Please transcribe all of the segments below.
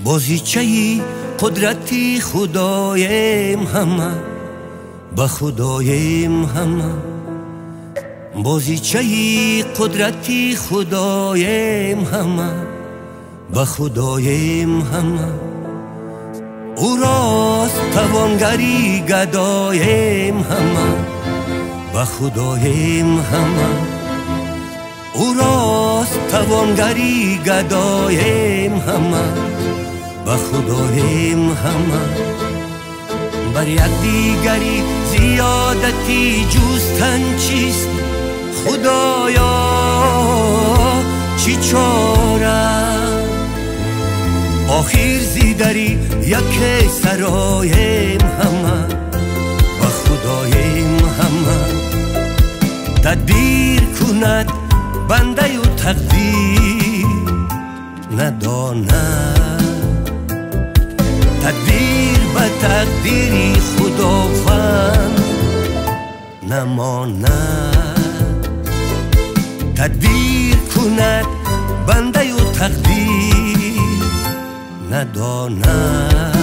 بازیچه قدرتی خدایم همه به خدایم همه بازیچه قدرتی خدایم همه به خدایم همه او راست توانگری گدایم همه به خدایم همه او راست توانگری گدایم همه به خدایم همه بر یک دیگری زیادتی جستن چیست خدایا چی چاره آخر زیدری یک سرایم همه و خدایم همه تدبیر کند بنده و تقدیر نداند تدبیر به تقدیری خداوند نماند تدبیر کند بنده و تقدیر نداند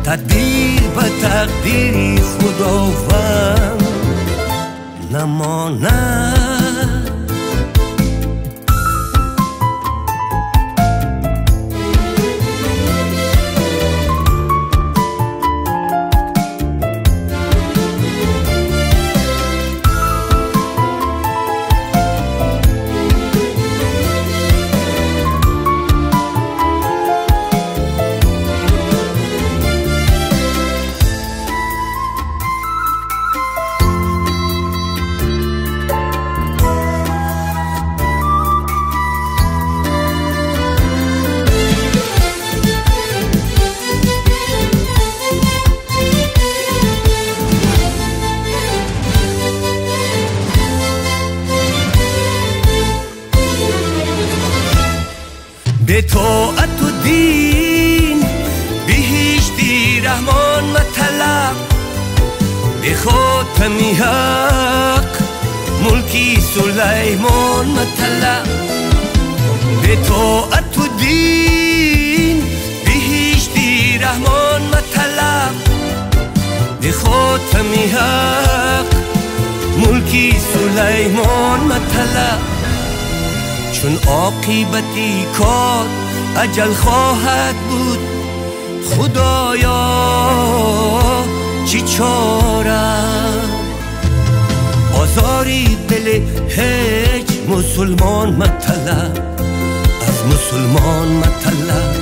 تدبیر به تقدیری خداوند نماند به طاعت و دین بهشتی رحمان مطلب به خاتمی حق ملکی سلیمان مطلب به طاعت و دین بهشتی رحمان مطلب به خاتمی حق ملکی سلیمان مطلب چون عاقبتی کار اجل خواهد بود خدایا چی چاره آزاری دل هیچ مسلمان مطلب از مسلمان مطلب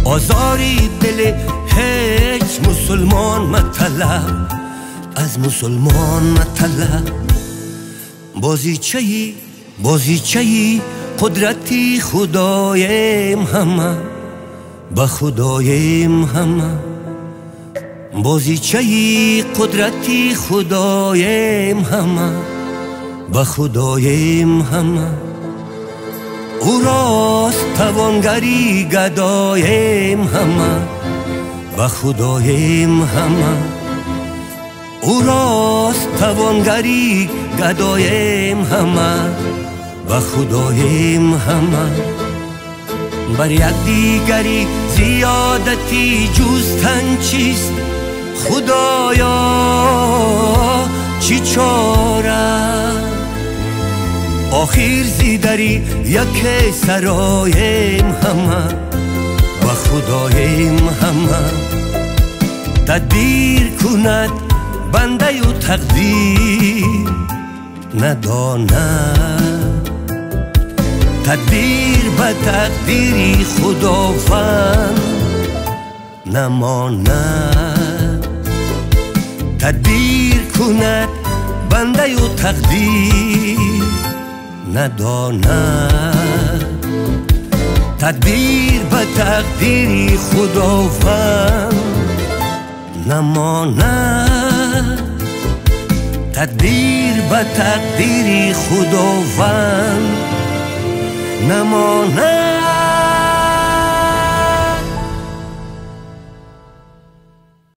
آزاری دل هیچ مسلمان مطلب از مسلمان مطلب بازیچه قدرتی خدایم همه به خدایم همه بازیچه قدرتی خدایم همه به خدایم همه او راست توانگری گدایم همه به خدایم همه او راست توانگری گدایم همه و خدایم همه بر یک دیگری زیادتی جستن چیست خدایا چی چاره آخر زیدری یک سرایم همه و خدایم همه تدبیر کند بنده و تقدیر نداند تدبیر به تقدیری خداوند نماند تدبیر کند بنده و تقدیر نداند تدبیر به تقدیری خداوند نماند تدبیر به تقدیری خداوند نماند